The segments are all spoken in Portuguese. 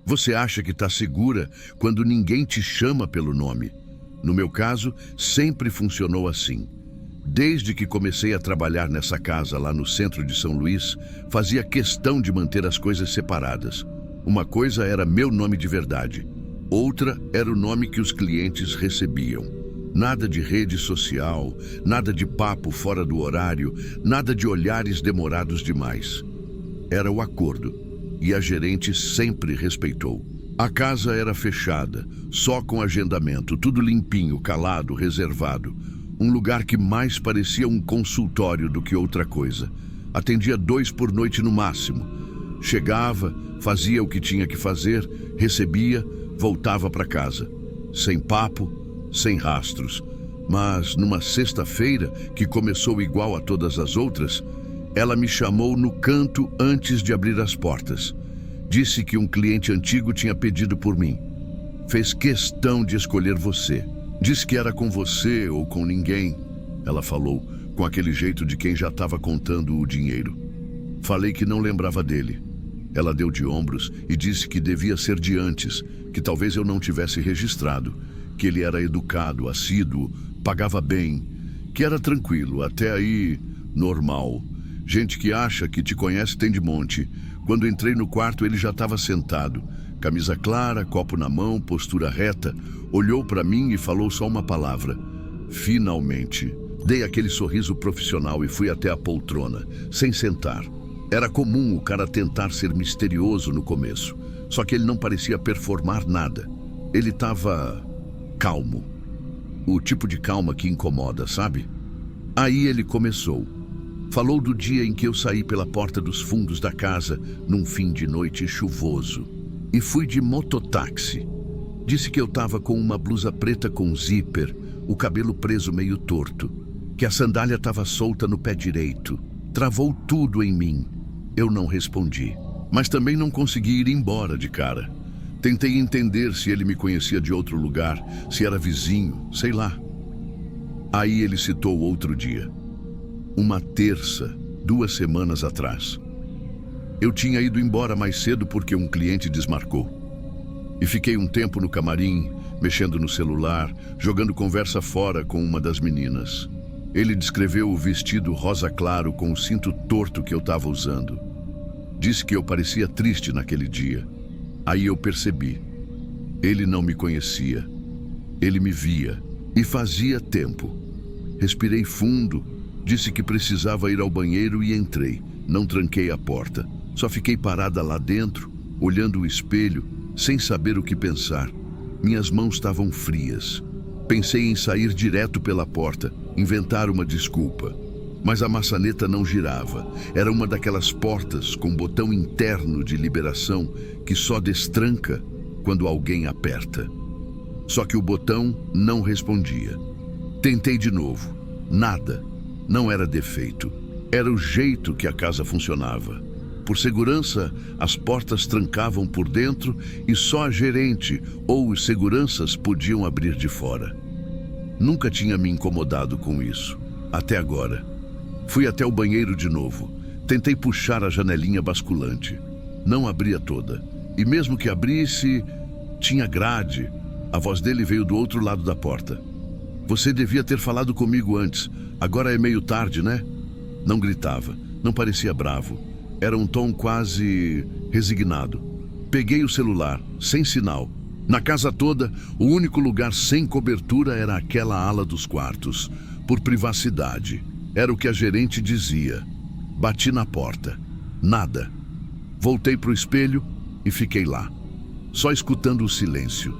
Você acha que está segura quando ninguém te chama pelo nome. No meu caso, sempre funcionou assim. Desde que comecei a trabalhar nessa casa lá no centro de São Luís, fazia questão de manter as coisas separadas. Uma coisa era meu nome de verdade, outra era o nome que os clientes recebiam. Nada de rede social, nada de papo fora do horário, nada de olhares demorados demais. Era o acordo, e a gerente sempre respeitou. A casa era fechada, só com agendamento, tudo limpinho, calado, reservado. Um lugar que mais parecia um consultório do que outra coisa. Atendia 2 por noite no máximo. Chegava, fazia o que tinha que fazer, recebia, voltava para casa. Sem papo, sem rastros. Mas numa sexta-feira, que começou igual a todas as outras, ela me chamou no canto antes de abrir as portas. Disse que um cliente antigo tinha pedido por mim. Fez questão de escolher você. Disse que era com você ou com ninguém. Ela falou, com aquele jeito de quem já estava contando o dinheiro. Falei que não lembrava dele. Ela deu de ombros e disse que devia ser de antes, que talvez eu não tivesse registrado, que ele era educado, assíduo, pagava bem, que era tranquilo, até aí, normal. Gente que acha que te conhece tem de monte. Quando entrei no quarto, ele já estava sentado. Camisa clara, copo na mão, postura reta. Olhou para mim e falou só uma palavra. Finalmente. Dei aquele sorriso profissional e fui até a poltrona, sem sentar. Era comum o cara tentar ser misterioso no começo. Só que ele não parecia performar nada. Ele estava calmo. O tipo de calma que incomoda, sabe? Aí ele começou. Falou do dia em que eu saí pela porta dos fundos da casa, num fim de noite chuvoso. E fui de mototáxi. Disse que eu estava com uma blusa preta com zíper, o cabelo preso meio torto. Que a sandália estava solta no pé direito. Travou tudo em mim. Eu não respondi. Mas também não consegui ir embora de cara. Tentei entender se ele me conhecia de outro lugar, se era vizinho, sei lá. Aí ele citou outro dia. Uma terça, 2 semanas atrás. Eu tinha ido embora mais cedo porque um cliente desmarcou. E fiquei um tempo no camarim, mexendo no celular, jogando conversa fora com uma das meninas. Ele descreveu o vestido rosa claro com o cinto torto que eu estava usando. Disse que eu parecia triste naquele dia. Aí eu percebi. Ele não me conhecia. Ele me via. E fazia tempo. Respirei fundo. Disse que precisava ir ao banheiro e entrei. Não tranquei a porta. Só fiquei parada lá dentro, olhando o espelho, sem saber o que pensar. Minhas mãos estavam frias. Pensei em sair direto pela porta, inventar uma desculpa. Mas a maçaneta não girava. Era uma daquelas portas com botão interno de liberação que só destranca quando alguém aperta. Só que o botão não respondia. Tentei de novo. Nada. Não era defeito. Era o jeito que a casa funcionava. Por segurança, as portas trancavam por dentro e só a gerente ou os seguranças podiam abrir de fora. Nunca tinha me incomodado com isso, até agora. Fui até o banheiro de novo. Tentei puxar a janelinha basculante. Não abria toda. E mesmo que abrisse, tinha grade. A voz dele veio do outro lado da porta. Você devia ter falado comigo antes. Agora é meio tarde, né? Não gritava, não parecia bravo. Era um tom quase resignado. Peguei o celular, sem sinal. Na casa toda, o único lugar sem cobertura era aquela ala dos quartos. Por privacidade. Era o que a gerente dizia. Bati na porta. Nada. Voltei para o espelho e fiquei lá, só escutando o silêncio.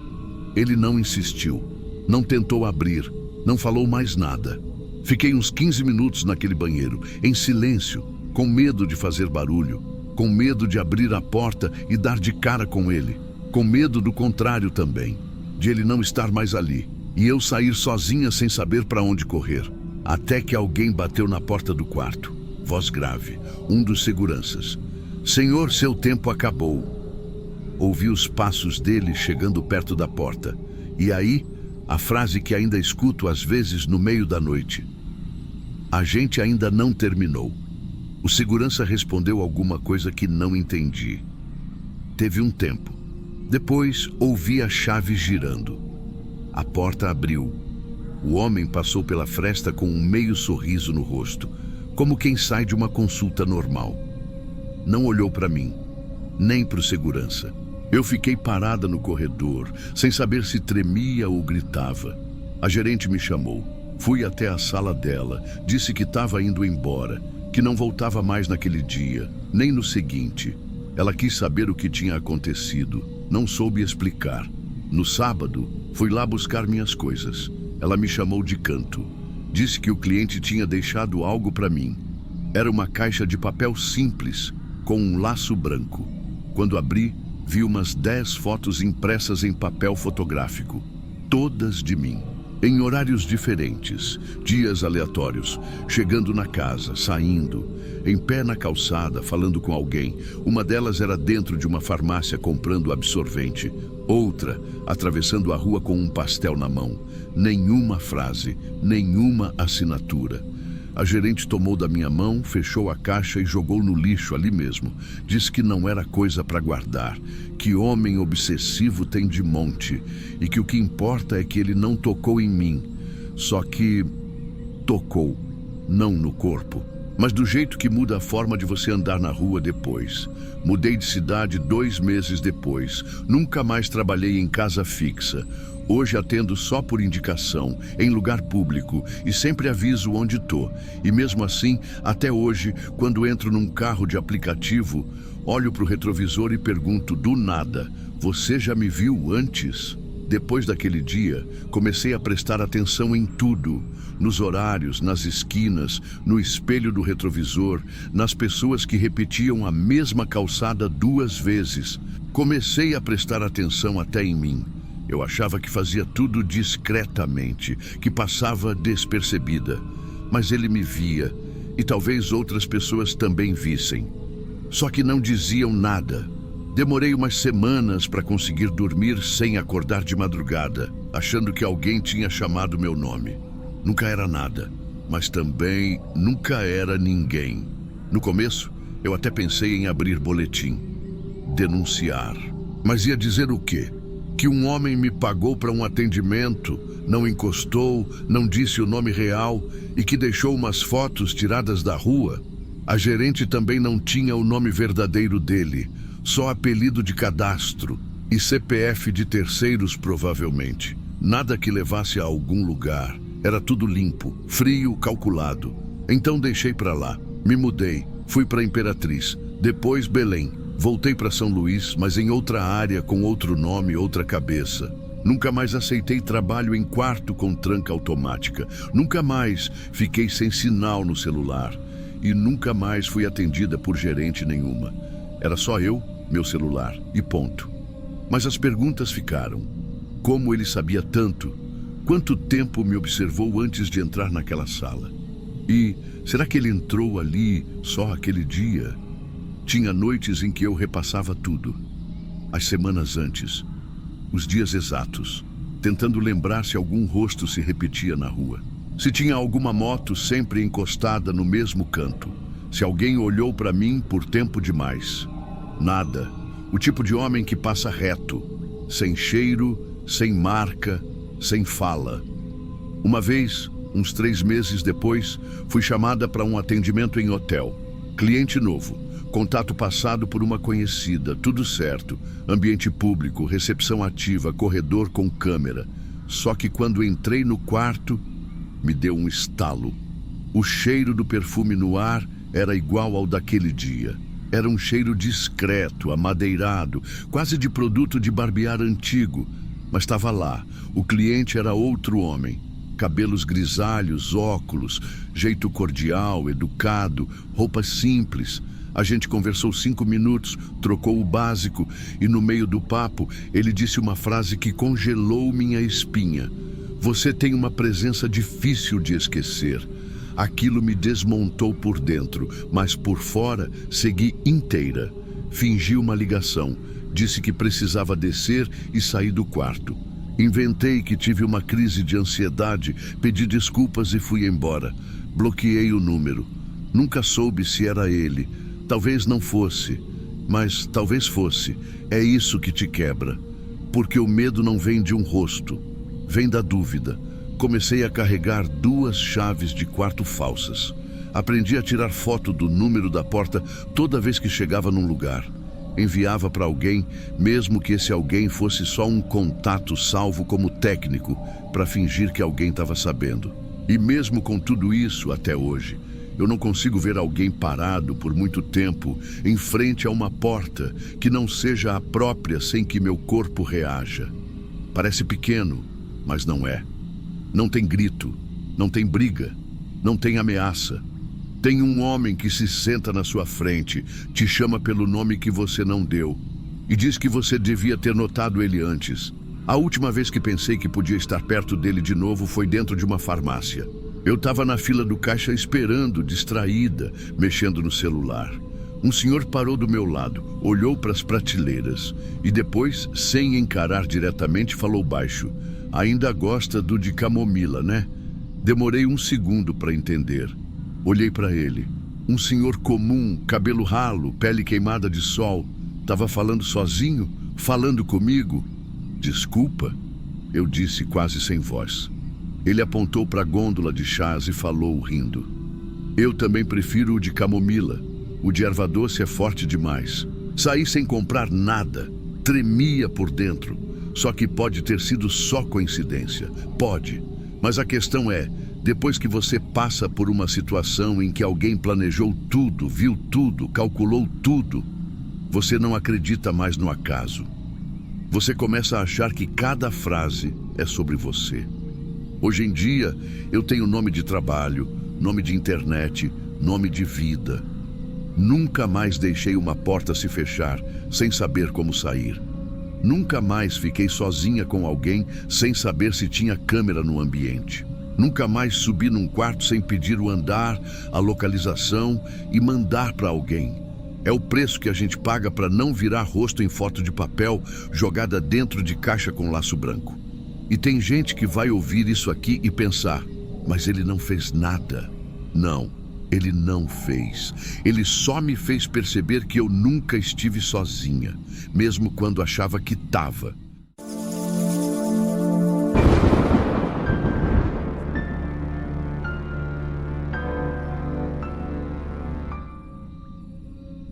Ele não insistiu, não tentou abrir, não falou mais nada. Fiquei uns 15 minutos naquele banheiro, em silêncio, com medo de fazer barulho, com medo de abrir a porta e dar de cara com ele, com medo do contrário também, de ele não estar mais ali, e eu sair sozinha sem saber para onde correr. Até que alguém bateu na porta do quarto, voz grave, um dos seguranças. Senhor, seu tempo acabou. Ouvi os passos dele chegando perto da porta, e aí, a frase que ainda escuto às vezes no meio da noite. A gente ainda não terminou. O segurança respondeu alguma coisa que não entendi. Teve um tempo. Depois ouvi a chave girando. A porta abriu. O homem passou pela fresta com um meio sorriso no rosto, como quem sai de uma consulta normal. Não olhou para mim, nem para o segurança. Eu fiquei parada no corredor, sem saber se tremia ou gritava. A gerente me chamou. Fui até a sala dela, disse que estava indo embora, que não voltava mais naquele dia, nem no seguinte. Ela quis saber o que tinha acontecido. Não soube explicar. No sábado, fui lá buscar minhas coisas. Ela me chamou de canto. Disse que o cliente tinha deixado algo para mim. Era uma caixa de papel simples, com um laço branco. Quando abri, vi umas 10 fotos impressas em papel fotográfico. Todas de mim. Em horários diferentes, dias aleatórios, chegando na casa, saindo, em pé na calçada, falando com alguém. Uma delas era dentro de uma farmácia comprando absorvente. Outra, atravessando a rua com um pastel na mão. Nenhuma frase, nenhuma assinatura. A gerente tomou da minha mão, fechou a caixa e jogou no lixo ali mesmo. Disse que não era coisa para guardar, que homem obsessivo tem de monte e que o que importa é que ele não tocou em mim. Só que tocou, não no corpo, mas do jeito que muda a forma de você andar na rua depois. Mudei de cidade 2 meses depois. Nunca mais trabalhei em casa fixa. Hoje atendo só por indicação, em lugar público, e sempre aviso onde tô. E mesmo assim, até hoje, quando entro num carro de aplicativo, olho pro retrovisor e pergunto do nada: você já me viu antes? Depois daquele dia, comecei a prestar atenção em tudo. Nos horários, nas esquinas, no espelho do retrovisor, nas pessoas que repetiam a mesma calçada 2 vezes. Comecei a prestar atenção até em mim. Eu achava que fazia tudo discretamente, que passava despercebida. Mas ele me via, e talvez outras pessoas também vissem. Só que não diziam nada. Demorei umas semanas para conseguir dormir sem acordar de madrugada, achando que alguém tinha chamado meu nome. Nunca era nada, mas também nunca era ninguém. No começo, eu até pensei em abrir boletim, denunciar. Mas ia dizer o quê? Que um homem me pagou para um atendimento, não encostou, não disse o nome real e que deixou umas fotos tiradas da rua? A gerente também não tinha o nome verdadeiro dele, só apelido de cadastro e CPF de terceiros provavelmente. Nada que levasse a algum lugar. Era tudo limpo, frio, calculado. Então deixei para lá. Me mudei, fui para Imperatriz, depois Belém. Voltei para São Luís, mas em outra área, com outro nome, outra cabeça. Nunca mais aceitei trabalho em quarto com tranca automática. Nunca mais fiquei sem sinal no celular. E nunca mais fui atendida por gerente nenhuma. Era só eu, meu celular e ponto. Mas as perguntas ficaram. Como ele sabia tanto? Quanto tempo me observou antes de entrar naquela sala? E será que ele entrou ali só aquele dia? Tinha noites em que eu repassava tudo. As semanas antes, os dias exatos, tentando lembrar se algum rosto se repetia na rua. Se tinha alguma moto sempre encostada no mesmo canto. Se alguém olhou para mim por tempo demais. Nada. O tipo de homem que passa reto, sem cheiro, sem marca, sem fala. Uma vez, uns 3 meses depois, fui chamada para um atendimento em hotel. Cliente novo. Contato passado por uma conhecida, tudo certo. Ambiente público, recepção ativa, corredor com câmera. Só que quando entrei no quarto, me deu um estalo. O cheiro do perfume no ar era igual ao daquele dia. Era um cheiro discreto, amadeirado, quase de produto de barbear antigo. Mas estava lá. O cliente era outro homem. Cabelos grisalhos, óculos, jeito cordial, educado, roupas simples. A gente conversou 5 minutos, trocou o básico e no meio do papo ele disse uma frase que congelou minha espinha. Você tem uma presença difícil de esquecer. Aquilo me desmontou por dentro, mas por fora segui inteira. Fingi uma ligação, disse que precisava descer e sair do quarto. Inventei que tive uma crise de ansiedade, pedi desculpas e fui embora. Bloqueei o número. Nunca soube se era ele. Talvez não fosse. Mas talvez fosse. É isso que te quebra. Porque o medo não vem de um rosto, vem da dúvida. Comecei a carregar 2 chaves de quarto falsas. Aprendi a tirar foto do número da porta toda vez que chegava num lugar. Enviava para alguém, mesmo que esse alguém fosse só um contato salvo como técnico, para fingir que alguém estava sabendo. E mesmo com tudo isso, até hoje, eu não consigo ver alguém parado por muito tempo em frente a uma porta que não seja a própria sem que meu corpo reaja. Parece pequeno, mas não é. Não tem grito, não tem briga, não tem ameaça. Tem um homem que se senta na sua frente, te chama pelo nome que você não deu e diz que você devia ter notado ele antes. A última vez que pensei que podia estar perto dele de novo foi dentro de uma farmácia. Eu estava na fila do caixa esperando, distraída, mexendo no celular. Um senhor parou do meu lado, olhou para as prateleiras e depois, sem encarar diretamente, falou baixo: "Ainda gosta do de camomila, né?" Demorei um segundo para entender. Olhei para ele. Um senhor comum, cabelo ralo, pele queimada de sol. Estava falando sozinho? Falando comigo? "Desculpa", eu disse quase sem voz. Ele apontou para a gôndola de chás e falou rindo: "Eu também prefiro o de camomila. O de erva doce é forte demais." Saí sem comprar nada. Tremia por dentro. Só que pode ter sido só coincidência. Pode. Mas a questão é, depois que você passa por uma situação em que alguém planejou tudo, viu tudo, calculou tudo, você não acredita mais no acaso. Você começa a achar que cada frase é sobre você. Hoje em dia, eu tenho nome de trabalho, nome de internet, nome de vida. Nunca mais deixei uma porta se fechar sem saber como sair. Nunca mais fiquei sozinha com alguém sem saber se tinha câmera no ambiente. Nunca mais subi num quarto sem pedir o andar, a localização e mandar para alguém. É o preço que a gente paga para não virar rosto em foto de papel jogada dentro de caixa com laço branco. E tem gente que vai ouvir isso aqui e pensar: mas ele não fez nada. Não, ele não fez. Ele só me fez perceber que eu nunca estive sozinha, mesmo quando achava que estava.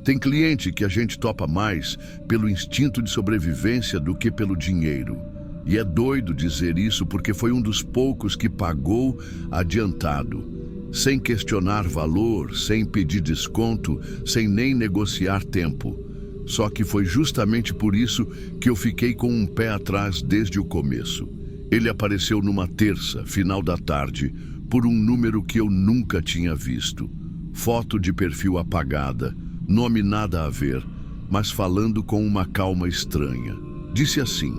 Tem cliente que a gente topa mais pelo instinto de sobrevivência do que pelo dinheiro. E é doido dizer isso porque foi um dos poucos que pagou adiantado, sem questionar valor, sem pedir desconto, sem nem negociar tempo. Só que foi justamente por isso que eu fiquei com um pé atrás desde o começo. Ele apareceu numa terça, final da tarde, por um número que eu nunca tinha visto. Foto de perfil apagada, nome nada a ver, mas falando com uma calma estranha. Disse assim: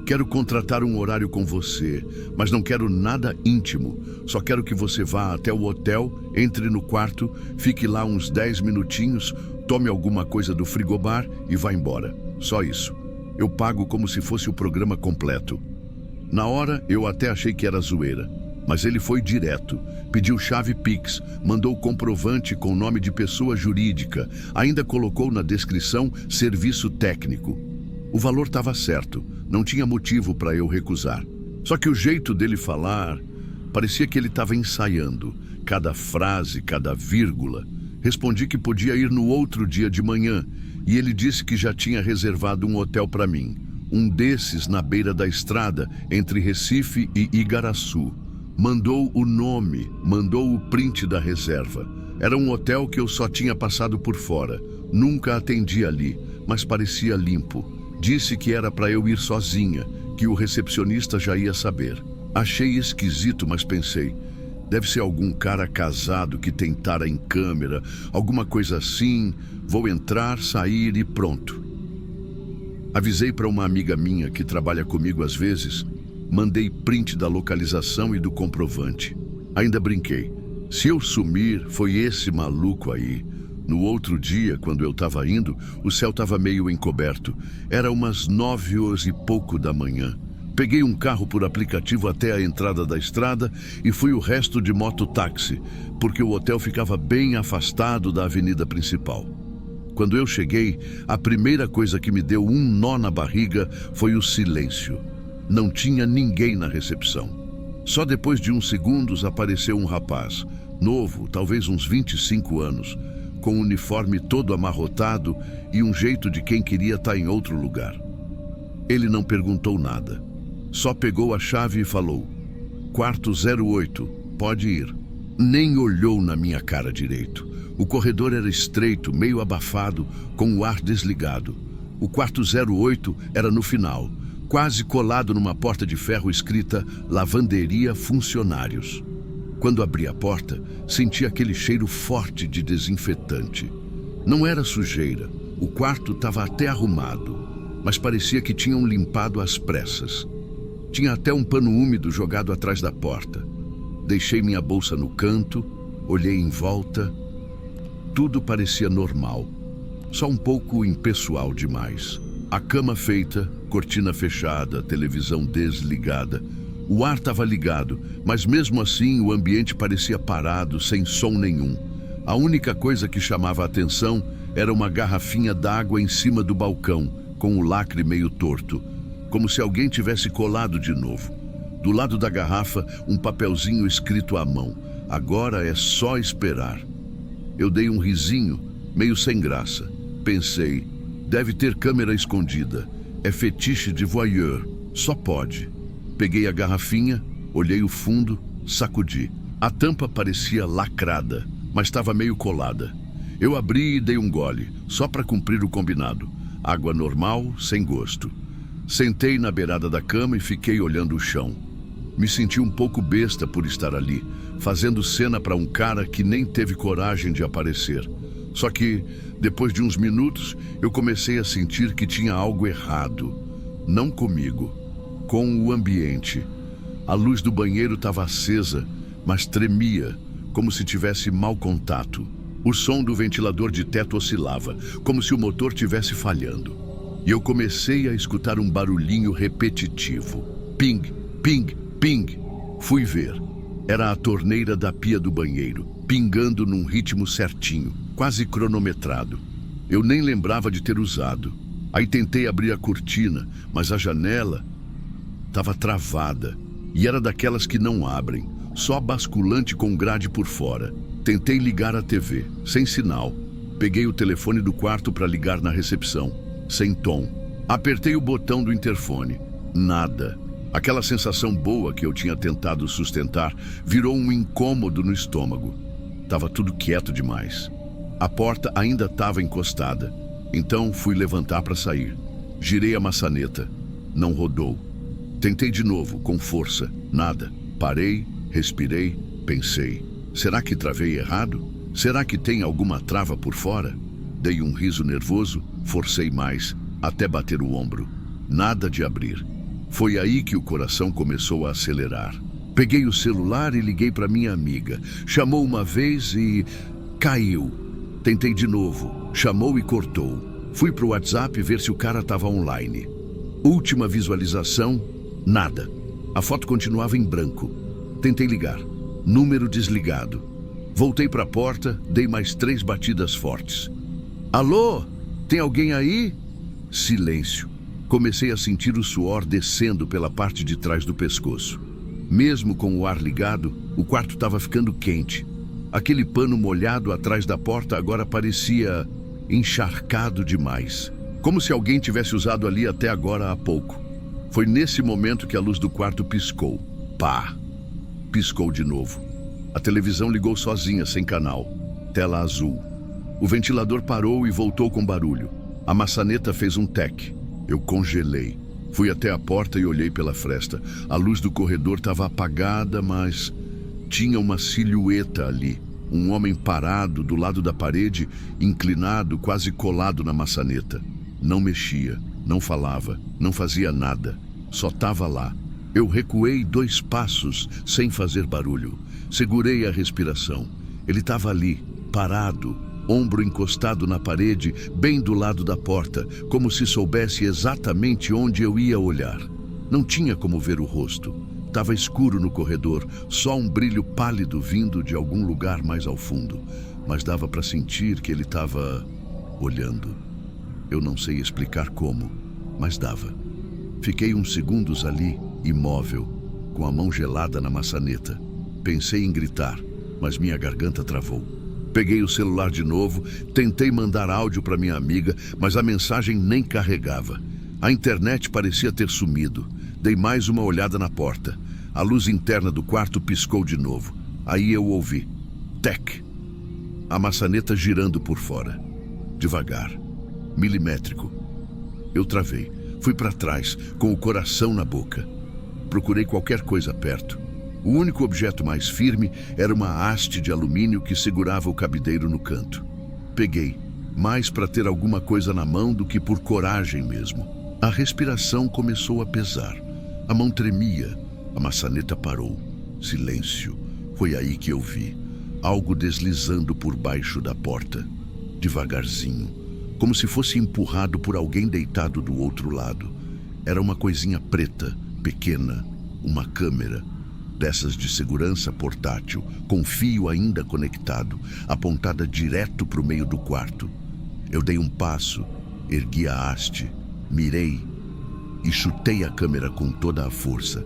"Quero contratar um horário com você, mas não quero nada íntimo. Só quero que você vá até o hotel, entre no quarto, fique lá uns 10 minutinhos, tome alguma coisa do frigobar e vá embora. Só isso. Eu pago como se fosse o programa completo." Na hora, eu até achei que era zoeira. Mas ele foi direto, pediu chave Pix, mandou comprovante com nome de pessoa jurídica, ainda colocou na descrição serviço técnico. O valor estava certo, não tinha motivo para eu recusar. Só que o jeito dele falar, parecia que ele estava ensaiando, cada frase, cada vírgula. Respondi que podia ir no outro dia de manhã, e ele disse que já tinha reservado um hotel para mim, um desses na beira da estrada, entre Recife e Igaraçu. Mandou o nome, mandou o print da reserva. Era um hotel que eu só tinha passado por fora. Nunca atendi ali, mas parecia limpo. Disse que era para eu ir sozinha, que o recepcionista já ia saber. Achei esquisito, mas pensei: deve ser algum cara casado que tentara em câmera, alguma coisa assim. Vou entrar, sair e pronto. Avisei para uma amiga minha que trabalha comigo às vezes. Mandei print da localização e do comprovante. Ainda brinquei: se eu sumir, foi esse maluco aí. No outro dia, quando eu estava indo, o céu estava meio encoberto. Era umas 9h e pouco da manhã. Peguei um carro por aplicativo até a entrada da estrada e fui o resto de mototáxi, porque o hotel ficava bem afastado da avenida principal. Quando eu cheguei, a primeira coisa que me deu um nó na barriga foi o silêncio. Não tinha ninguém na recepção. Só depois de uns segundos apareceu um rapaz, novo, talvez uns 25 anos, com o uniforme todo amarrotado e um jeito de quem queria estar em outro lugar. Ele não perguntou nada. Só pegou a chave e falou: "Quarto 08, pode ir." Nem olhou na minha cara direito. O corredor era estreito, meio abafado, com o ar desligado. O quarto 08 era no final, quase colado numa porta de ferro escrita Lavanderia Funcionários. Quando abri a porta, senti aquele cheiro forte de desinfetante. Não era sujeira, o quarto estava até arrumado, mas parecia que tinham limpado às pressas. Tinha até um pano úmido jogado atrás da porta. Deixei minha bolsa no canto, olhei em volta. Tudo parecia normal, só um pouco impessoal demais. A cama feita, cortina fechada, televisão desligada. O ar estava ligado, mas mesmo assim o ambiente parecia parado, sem som nenhum. A única coisa que chamava a atenção era uma garrafinha d'água em cima do balcão, com o lacre meio torto, como se alguém tivesse colado de novo. Do lado da garrafa, um papelzinho escrito à mão: "Agora é só esperar." Eu dei um risinho, meio sem graça. Pensei, deve ter câmera escondida. É fetiche de voyeur, só pode. Peguei a garrafinha, olhei o fundo, sacudi. A tampa parecia lacrada, mas estava meio colada. Eu abri e dei um gole, só para cumprir o combinado. Água normal, sem gosto. Sentei na beirada da cama e fiquei olhando o chão. Me senti um pouco besta por estar ali, fazendo cena para um cara que nem teve coragem de aparecer. Só que, depois de uns minutos, eu comecei a sentir que tinha algo errado. Não comigo, com o ambiente. A luz do banheiro estava acesa, mas tremia, como se tivesse mau contato. O som do ventilador de teto oscilava, como se o motor tivesse falhando. E eu comecei a escutar um barulhinho repetitivo. Ping, ping, ping. Fui ver. Era a torneira da pia do banheiro, pingando num ritmo certinho, quase cronometrado. Eu nem lembrava de ter usado. Aí tentei abrir a cortina, mas a janela estava travada. E era daquelas que não abrem, só basculante com grade por fora. Tentei ligar a TV, sem sinal. Peguei o telefone do quarto para ligar na recepção, sem tom. Apertei o botão do interfone. Nada. Aquela sensação boa que eu tinha tentado sustentar virou um incômodo no estômago. Estava tudo quieto demais. A porta ainda estava encostada. Então fui levantar para sair. Girei a maçaneta. Não rodou. Tentei de novo, com força. Nada. Parei, respirei, pensei. Será que travei errado? Será que tem alguma trava por fora? Dei um riso nervoso, forcei mais, até bater o ombro. Nada de abrir. Foi aí que o coração começou a acelerar. Peguei o celular e liguei para minha amiga. Chamou uma vez e caiu. Tentei de novo. Chamou e cortou. Fui pro WhatsApp ver se o cara estava online. Última visualização, nada. A foto continuava em branco. Tentei ligar. Número desligado. Voltei para a porta, dei mais 3 batidas fortes. Alô? Tem alguém aí? Silêncio. Comecei a sentir o suor descendo pela parte de trás do pescoço. Mesmo com o ar ligado, o quarto estava ficando quente. Aquele pano molhado atrás da porta agora parecia encharcado demais. Como se alguém tivesse usado ali até agora há pouco. Foi nesse momento que a luz do quarto piscou. Pá! Piscou de novo. A televisão ligou sozinha, sem canal. Tela azul. O ventilador parou e voltou com barulho. A maçaneta fez um tec. Eu congelei. Fui até a porta e olhei pela fresta. A luz do corredor estava apagada, mas tinha uma silhueta ali. Um homem parado do lado da parede, inclinado, quase colado na maçaneta. Não mexia, não falava, não fazia nada. Só estava lá. Eu recuei 2 passos, sem fazer barulho. Segurei a respiração. Ele estava ali, parado, ombro encostado na parede, bem do lado da porta, como se soubesse exatamente onde eu ia olhar. Não tinha como ver o rosto. Estava escuro no corredor, só um brilho pálido vindo de algum lugar mais ao fundo. Mas dava para sentir que ele estava olhando. Eu não sei explicar como, mas dava. Fiquei uns segundos ali, imóvel, com a mão gelada na maçaneta. Pensei em gritar, mas minha garganta travou. Peguei o celular de novo, tentei mandar áudio para minha amiga, mas a mensagem nem carregava. A internet parecia ter sumido. Dei mais uma olhada na porta. A luz interna do quarto piscou de novo. Aí eu ouvi. Tec! A maçaneta girando por fora. Devagar. Milimétrico. Eu travei. Fui para trás, com o coração na boca. Procurei qualquer coisa perto. O único objeto mais firme era uma haste de alumínio que segurava o cabideiro no canto. Peguei, mais para ter alguma coisa na mão do que por coragem mesmo. A respiração começou a pesar. A mão tremia. A maçaneta parou. Silêncio. Foi aí que eu vi. Algo deslizando por baixo da porta. Devagarzinho. Como se fosse empurrado por alguém deitado do outro lado. Era uma coisinha preta, pequena. Uma câmera. Dessas de segurança portátil, com fio ainda conectado, apontada direto para o meio do quarto. Eu dei um passo, ergui a haste, mirei e chutei a câmera com toda a força.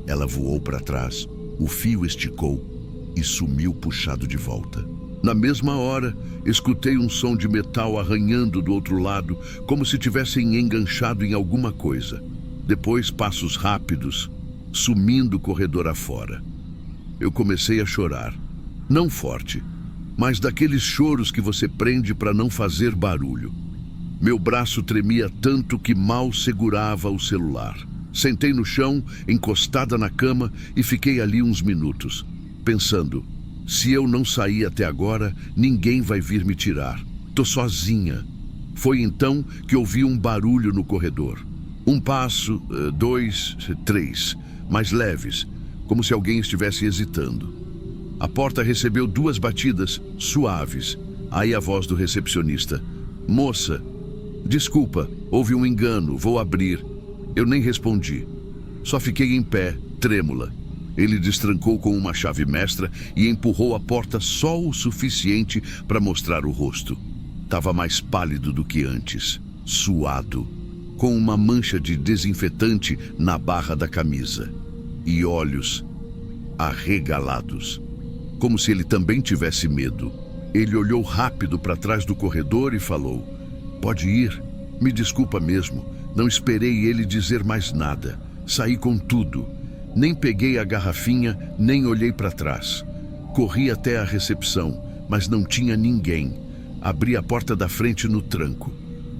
Ela voou para trás, o fio esticou e sumiu puxado de volta. Na mesma hora, escutei um som de metal arranhando do outro lado, como se tivessem enganchado em alguma coisa. Depois, passos rápidos, sumindo corredor afora. Eu comecei a chorar. Não forte, mas daqueles choros que você prende para não fazer barulho. Meu braço tremia tanto que mal segurava o celular. Sentei no chão, encostada na cama, e fiquei ali uns minutos, pensando, se eu não sair até agora, ninguém vai vir me tirar. Tô sozinha. Foi então que ouvi um barulho no corredor. Um passo, 2, 3, mais leves, como se alguém estivesse hesitando. A porta recebeu 2 batidas, suaves. Aí a voz do recepcionista. Moça, desculpa, houve um engano, vou abrir. Eu nem respondi. Só fiquei em pé, trêmula. Ele destrancou com uma chave mestra e empurrou a porta só o suficiente para mostrar o rosto. Tava mais pálido do que antes, suado, com uma mancha de desinfetante na barra da camisa. E olhos arregalados, como se ele também tivesse medo. Ele olhou rápido para trás do corredor e falou, pode ir, me desculpa mesmo, não esperei ele dizer mais nada, saí com tudo. Nem peguei a garrafinha, nem olhei para trás. Corri até a recepção, mas não tinha ninguém. Abri a porta da frente no tranco.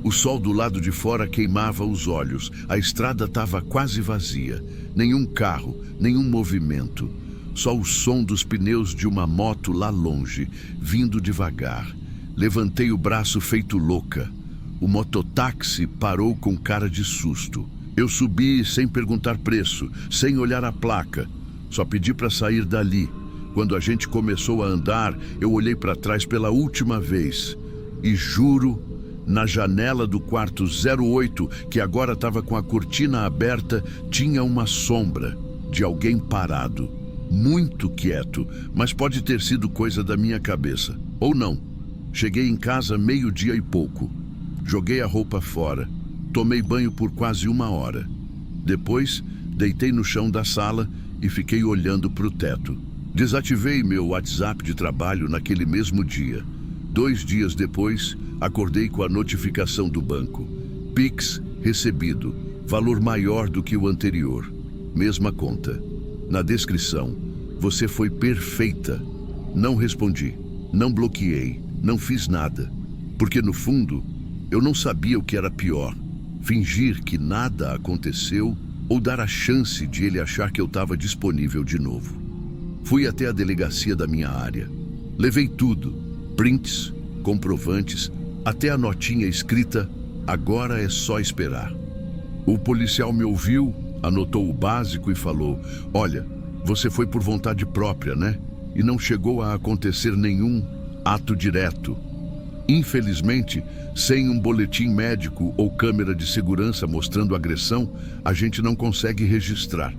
O sol do lado de fora queimava os olhos. A estrada estava quase vazia. Nenhum carro, nenhum movimento. Só o som dos pneus de uma moto lá longe, vindo devagar. Levantei o braço feito louca. O mototáxi parou com cara de susto. Eu subi sem perguntar preço, sem olhar a placa. Só pedi para sair dali. Quando a gente começou a andar, eu olhei para trás pela última vez. E juro, na janela do quarto 08, que agora estava com a cortina aberta, tinha uma sombra de alguém parado. Muito quieto, mas pode ter sido coisa da minha cabeça. Ou não. Cheguei em casa 12:30 e pouco. Joguei a roupa fora. Tomei banho por quase 1 hora. Depois, deitei no chão da sala e fiquei olhando para o teto. Desativei meu WhatsApp de trabalho naquele mesmo dia. 2 dias depois, acordei com a notificação do banco. Pix recebido, valor maior do que o anterior. Mesma conta. Na descrição, você foi perfeita. Não respondi, não bloqueei, não fiz nada. Porque no fundo, eu não sabia o que era pior. Fingir que nada aconteceu ou dar a chance de ele achar que eu estava disponível de novo. Fui até a delegacia da minha área. Levei tudo, prints, comprovantes, até a notinha escrita, agora é só esperar. O policial me ouviu, anotou o básico e falou, olha, você foi por vontade própria, né? E não chegou a acontecer nenhum ato direto. Infelizmente, sem um boletim médico ou câmera de segurança mostrando agressão, a gente não consegue registrar.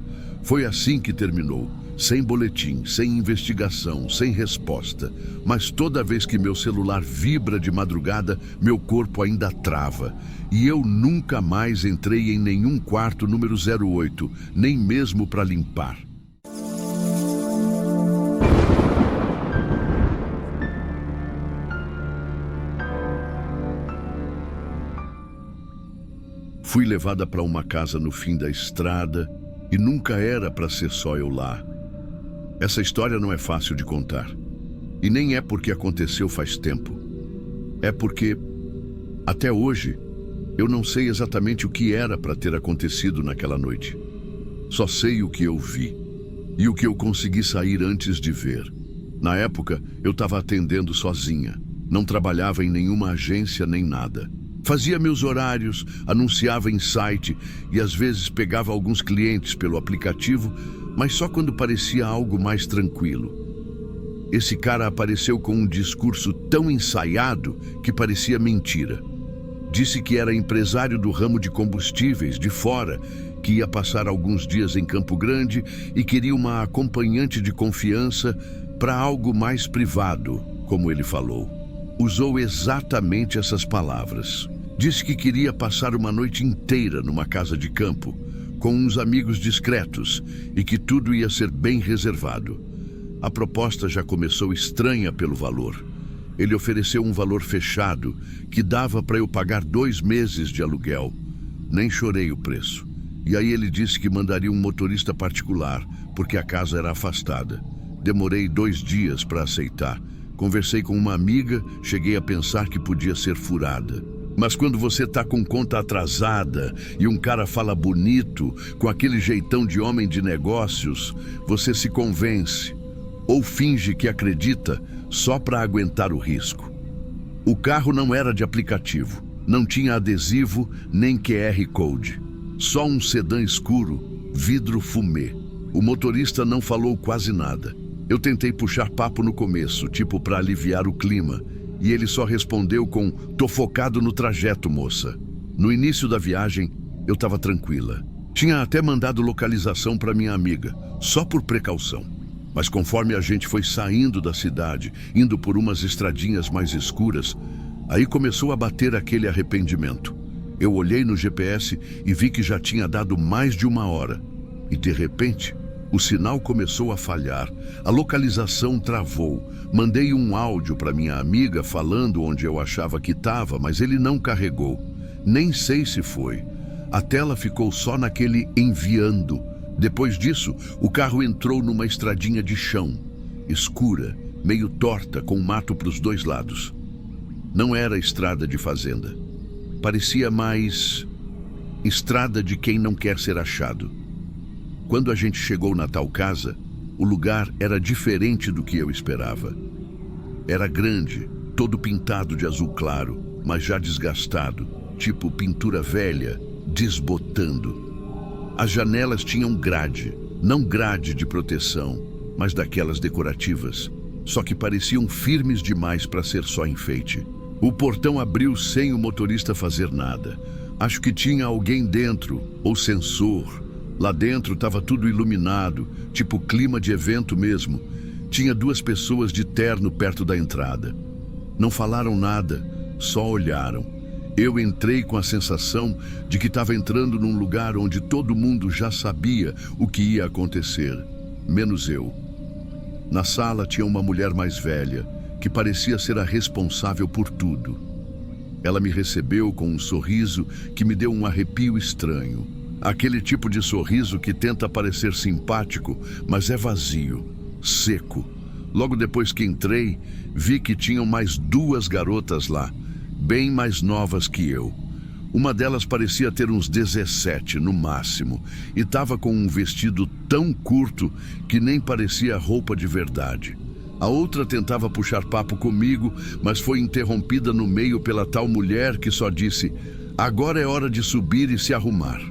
Foi assim que terminou, sem boletim, sem investigação, sem resposta. Mas toda vez que meu celular vibra de madrugada, meu corpo ainda trava. E eu nunca mais entrei em nenhum quarto número 08, nem mesmo para limpar. Fui levada para uma casa no fim da estrada e nunca era para ser só eu lá. Essa história não é fácil de contar. E nem é porque aconteceu faz tempo. É porque, até hoje, eu não sei exatamente o que era para ter acontecido naquela noite. Só sei o que eu vi e o que eu consegui sair antes de ver. Na época, eu estava atendendo sozinha. Não trabalhava em nenhuma agência nem nada. Fazia meus horários, anunciava em site e às vezes pegava alguns clientes pelo aplicativo, mas só quando parecia algo mais tranquilo. Esse cara apareceu com um discurso tão ensaiado que parecia mentira. Disse que era empresário do ramo de combustíveis de fora, que ia passar alguns dias em Campo Grande e queria uma acompanhante de confiança para algo mais privado, como ele falou. Usou exatamente essas palavras. Disse que queria passar uma noite inteira numa casa de campo, com uns amigos discretos, e que tudo ia ser bem reservado. A proposta já começou estranha pelo valor. Ele ofereceu um valor fechado, que dava para eu pagar 2 meses de aluguel. Nem chorei o preço. E aí ele disse que mandaria um motorista particular, porque a casa era afastada. Demorei 2 dias para aceitar. Conversei com uma amiga, cheguei a pensar que podia ser furada. Mas quando você tá com conta atrasada e um cara fala bonito, com aquele jeitão de homem de negócios, você se convence ou finge que acredita só para aguentar o risco. O carro não era de aplicativo, não tinha adesivo nem QR Code. Só um sedã escuro, vidro fumê. O motorista não falou quase nada. Eu tentei puxar papo no começo, tipo para aliviar o clima, e ele só respondeu com: "Tô focado no trajeto, moça." No início da viagem, eu estava tranquila. Tinha até mandado localização para minha amiga, só por precaução. Mas conforme a gente foi saindo da cidade, indo por umas estradinhas mais escuras, aí começou a bater aquele arrependimento. Eu olhei no GPS e vi que já tinha dado mais de 1 hora. E de repente, o sinal começou a falhar, a localização travou. Mandei um áudio para minha amiga falando onde eu achava que estava, mas ele não carregou. Nem sei se foi. A tela ficou só naquele enviando. Depois disso, o carro entrou numa estradinha de chão, escura, meio torta, com mato para os 2 lados. Não era estrada de fazenda. Parecia mais estrada de quem não quer ser achado. Quando a gente chegou na tal casa, o lugar era diferente do que eu esperava. Era grande, todo pintado de azul claro, mas já desgastado, tipo pintura velha, desbotando. As janelas tinham grade, não grade de proteção, mas daquelas decorativas, só que pareciam firmes demais para ser só enfeite. O portão abriu sem o motorista fazer nada. Acho que tinha alguém dentro, ou sensor. Lá dentro estava tudo iluminado, tipo clima de evento mesmo. Tinha 2 pessoas de terno perto da entrada. Não falaram nada, só olharam. Eu entrei com a sensação de que estava entrando num lugar onde todo mundo já sabia o que ia acontecer, menos eu. Na sala tinha uma mulher mais velha, que parecia ser a responsável por tudo. Ela me recebeu com um sorriso que me deu um arrepio estranho. Aquele tipo de sorriso que tenta parecer simpático, mas é vazio, seco. Logo depois que entrei, vi que tinham mais 2 garotas lá, bem mais novas que eu. Uma delas parecia ter uns 17 no máximo e estava com um vestido tão curto que nem parecia roupa de verdade. A outra tentava puxar papo comigo, mas foi interrompida no meio pela tal mulher que só disse: "Agora é hora de subir e se arrumar."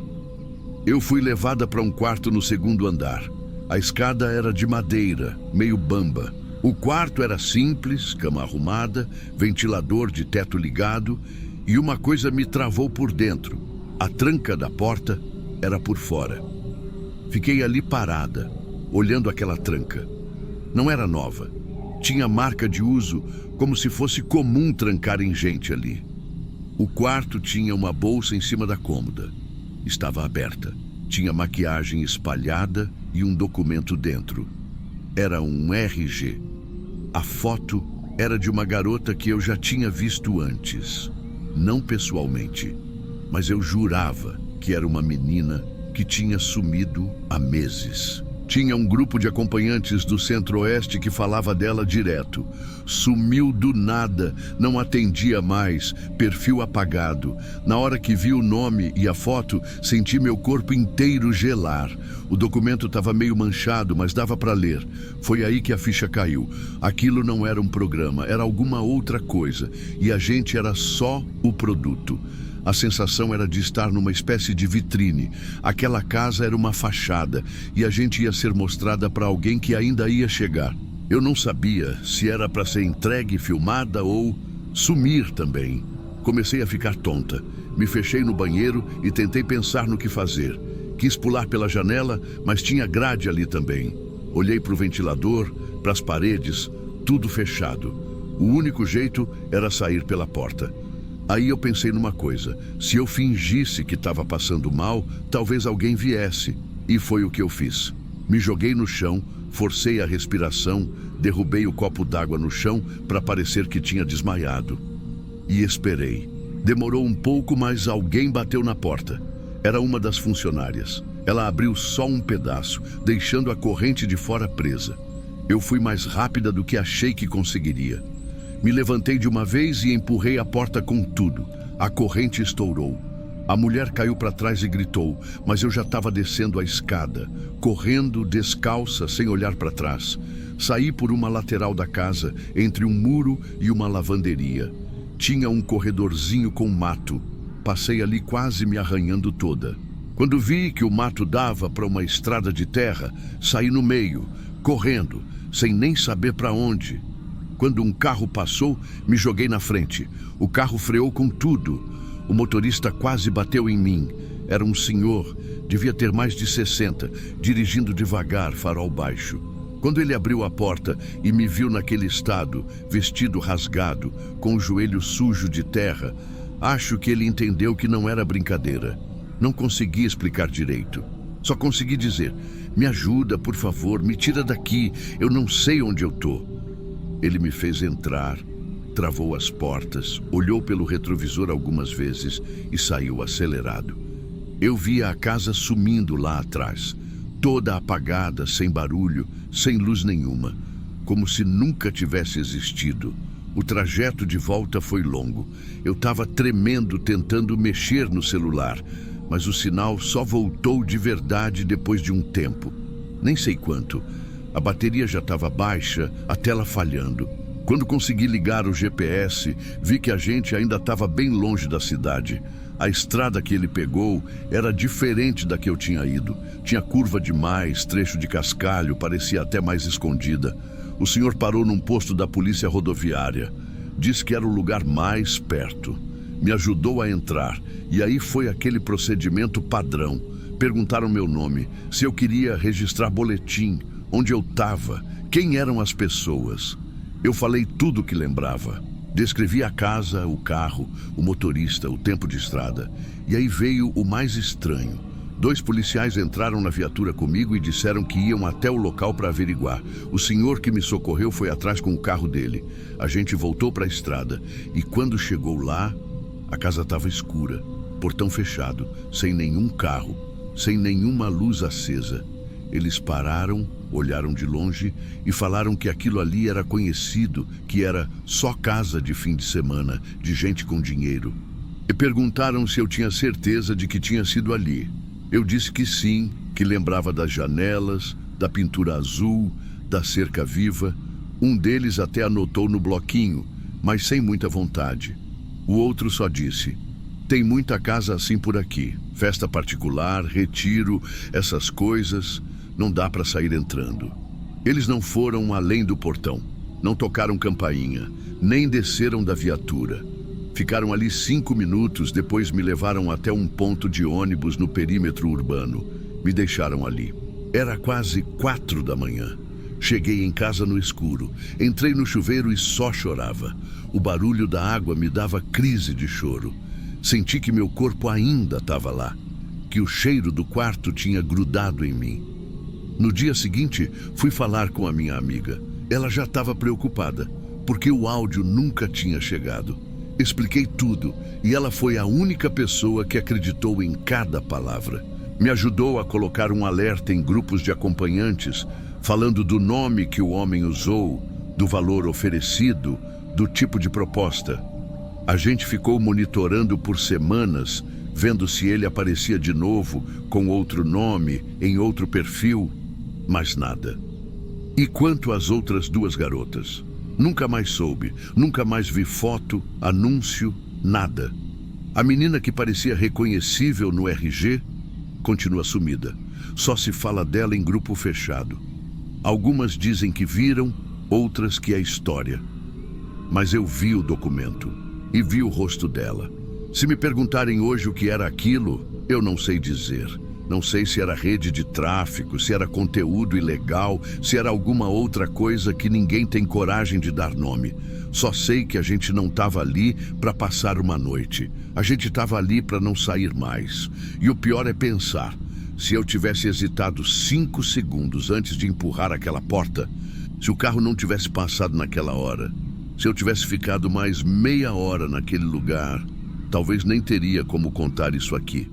Eu fui levada para um quarto no 2º andar. A escada era de madeira, meio bamba. O quarto era simples, cama arrumada, ventilador de teto ligado, e uma coisa me travou por dentro. A tranca da porta era por fora. Fiquei ali parada, olhando aquela tranca. Não era nova. Tinha marca de uso, como se fosse comum trancarem gente ali. O quarto tinha uma bolsa em cima da cômoda. Estava aberta. Tinha maquiagem espalhada e um documento dentro. Era um RG. A foto era de uma garota que eu já tinha visto antes. Não pessoalmente, mas eu jurava que era uma menina que tinha sumido há meses. Tinha um grupo de acompanhantes do Centro-Oeste que falava dela direto. Sumiu do nada, não atendia mais, perfil apagado. Na hora que vi o nome e a foto, senti meu corpo inteiro gelar. O documento estava meio manchado, mas dava para ler. Foi aí que a ficha caiu. Aquilo não era um programa, era alguma outra coisa. E a gente era só o produto. A sensação era de estar numa espécie de vitrine. Aquela casa era uma fachada e a gente ia ser mostrada para alguém que ainda ia chegar. Eu não sabia se era para ser entregue, filmada ou sumir também. Comecei a ficar tonta. Me fechei no banheiro e tentei pensar no que fazer. Quis pular pela janela, mas tinha grade ali também. Olhei para o ventilador, para as paredes, tudo fechado. O único jeito era sair pela porta. Aí eu pensei numa coisa, se eu fingisse que estava passando mal, talvez alguém viesse. E foi o que eu fiz. Me joguei no chão, forcei a respiração, derrubei o copo d'água no chão para parecer que tinha desmaiado. E esperei. Demorou um pouco, mas alguém bateu na porta. Era uma das funcionárias. Ela abriu só um pedaço, deixando a corrente de fora presa. Eu fui mais rápida do que achei que conseguiria. Me levantei de uma vez e empurrei a porta com tudo. A corrente estourou. A mulher caiu para trás e gritou, mas eu já estava descendo a escada, correndo descalça, sem olhar para trás. Saí por uma lateral da casa, entre um muro e uma lavanderia. Tinha um corredorzinho com mato. Passei ali quase me arranhando toda. Quando vi que o mato dava para uma estrada de terra, saí no meio, correndo, sem nem saber para onde. Quando um carro passou, me joguei na frente. O carro freou com tudo. O motorista quase bateu em mim. Era um senhor, devia ter mais de 60, dirigindo devagar, farol baixo. Quando ele abriu a porta e me viu naquele estado, vestido rasgado, com o joelho sujo de terra, acho que ele entendeu que não era brincadeira. Não consegui explicar direito. Só consegui dizer, me ajuda, por favor, me tira daqui, eu não sei onde eu tô. Ele me fez entrar, travou as portas, olhou pelo retrovisor algumas vezes e saiu acelerado. Eu via a casa sumindo lá atrás, toda apagada, sem barulho, sem luz nenhuma, como se nunca tivesse existido. O trajeto de volta foi longo. Eu estava tremendo, tentando mexer no celular, mas o sinal só voltou de verdade depois de um tempo. Nem sei quanto. A bateria já estava baixa, a tela falhando. Quando consegui ligar o GPS, vi que a gente ainda estava bem longe da cidade. A estrada que ele pegou era diferente da que eu tinha ido. Tinha curva demais, trecho de cascalho, parecia até mais escondida. O senhor parou num posto da polícia rodoviária. Disse que era o lugar mais perto. Me ajudou a entrar, e aí foi aquele procedimento padrão. Perguntaram meu nome, se eu queria registrar boletim, onde eu estava, quem eram as pessoas. Eu falei tudo o que lembrava. Descrevi a casa, o carro, o motorista, o tempo de estrada. E aí veio o mais estranho. 2 policiais entraram na viatura comigo e disseram que iam até o local para averiguar. O senhor que me socorreu foi atrás com o carro dele. A gente voltou para a estrada e quando chegou lá, a casa estava escura, portão fechado, sem nenhum carro, sem nenhuma luz acesa. Eles pararam, olharam de longe e falaram que aquilo ali era conhecido, que era só casa de fim de semana, de gente com dinheiro. E perguntaram se eu tinha certeza de que tinha sido ali. Eu disse que sim, que lembrava das janelas, da pintura azul, da cerca viva. Um deles até anotou no bloquinho, mas sem muita vontade. O outro só disse, tem muita casa assim por aqui, festa particular, retiro, essas coisas, não dá para sair entrando. Eles não foram além do portão, não tocaram campainha, nem desceram da viatura. Ficaram ali 5 minutos, depois me levaram até um ponto de ônibus no perímetro urbano. Me deixaram ali. Era quase 4 da manhã. Cheguei em casa no escuro, entrei no chuveiro e só chorava. O barulho da água me dava crise de choro. Senti que meu corpo ainda estava lá, que o cheiro do quarto tinha grudado em mim. No dia seguinte, fui falar com a minha amiga. Ela já estava preocupada, porque o áudio nunca tinha chegado. Expliquei tudo e ela foi a única pessoa que acreditou em cada palavra. Me ajudou a colocar um alerta em grupos de acompanhantes, falando do nome que o homem usou, do valor oferecido, do tipo de proposta. A gente ficou monitorando por semanas, vendo se ele aparecia de novo, com outro nome, em outro perfil, mas nada. E quanto às outras 2 garotas? Nunca mais soube, nunca mais vi foto, anúncio, nada. A menina que parecia reconhecível no RG continua sumida. Só se fala dela em grupo fechado. Algumas dizem que viram, outras que é história. Mas eu vi o documento e vi o rosto dela. Se me perguntarem hoje o que era aquilo, eu não sei dizer. Não sei se era rede de tráfico, se era conteúdo ilegal, se era alguma outra coisa que ninguém tem coragem de dar nome. Só sei que a gente não estava ali para passar uma noite. A gente estava ali para não sair mais. E o pior é pensar, se eu tivesse hesitado 5 segundos antes de empurrar aquela porta, se o carro não tivesse passado naquela hora, se eu tivesse ficado mais meia hora naquele lugar, talvez nem teria como contar isso aqui.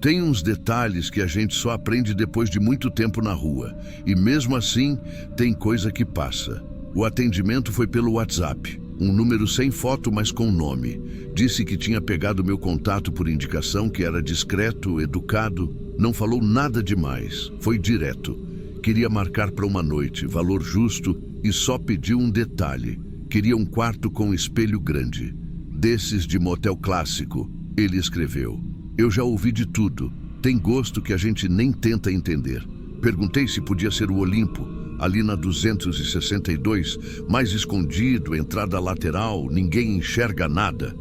Tem uns detalhes que a gente só aprende depois de muito tempo na rua. E mesmo assim, tem coisa que passa. O atendimento foi pelo WhatsApp. Um número sem foto, mas com nome. Disse que tinha pegado meu contato por indicação, que era discreto, educado. Não falou nada demais. Foi direto. Queria marcar para uma noite, valor justo, e só pediu um detalhe. Queria um quarto com espelho grande. Desses de motel clássico. Ele escreveu: eu já ouvi de tudo. Tem gosto que a gente nem tenta entender. Perguntei se podia ser o Olimpo, ali na 262, mais escondido, entrada lateral, ninguém enxerga nada.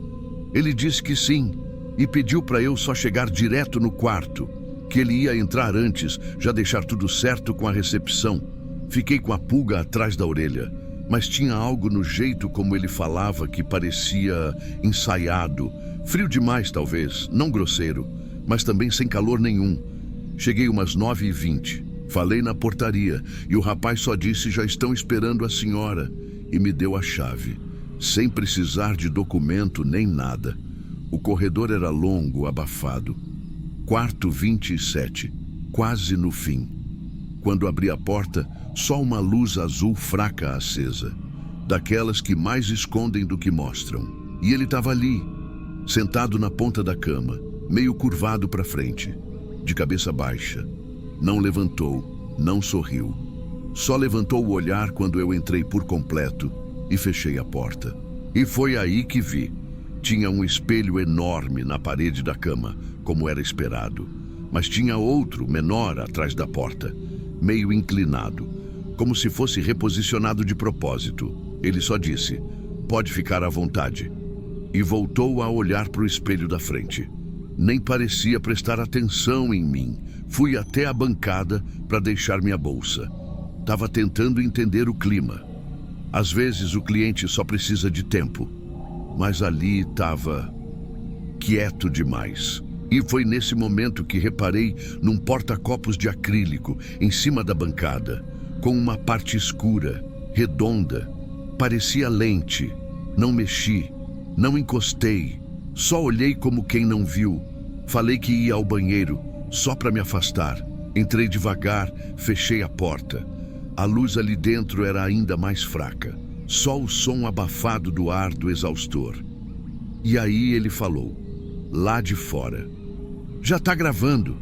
Ele disse que sim, e pediu para eu só chegar direto no quarto, que ele ia entrar antes, já deixar tudo certo com a recepção. Fiquei com a pulga atrás da orelha, mas tinha algo no jeito como ele falava que parecia ensaiado. Frio demais, talvez, não grosseiro, mas também sem calor nenhum. Cheguei umas 9h20. Falei na portaria e o rapaz só disse: já estão esperando a senhora, e me deu a chave, sem precisar de documento nem nada. O corredor era longo, abafado. Quarto 27, quase no fim. Quando abri a porta, só uma luz azul fraca acesa, daquelas que mais escondem do que mostram. E ele estava ali, sentado na ponta da cama, meio curvado para frente, de cabeça baixa. Não levantou, não sorriu. Só levantou o olhar quando eu entrei por completo e fechei a porta. E foi aí que vi. Tinha um espelho enorme na parede da cama, como era esperado. Mas tinha outro, menor, atrás da porta, meio inclinado, como se fosse reposicionado de propósito. Ele só disse: pode ficar à vontade. E voltou a olhar para o espelho da frente. Nem parecia prestar atenção em mim. Fui até a bancada para deixar minha bolsa. Estava tentando entender o clima. Às vezes o cliente só precisa de tempo. Mas ali estava quieto demais. E foi nesse momento que reparei num porta-copos de acrílico em cima da bancada, com uma parte escura, redonda. Parecia lente. Não mexi, não encostei. Só olhei como quem não viu. Falei que ia ao banheiro, só para me afastar. Entrei devagar, fechei a porta. A luz ali dentro era ainda mais fraca. Só o som abafado do ar do exaustor. E aí ele falou, lá de fora: já tá gravando.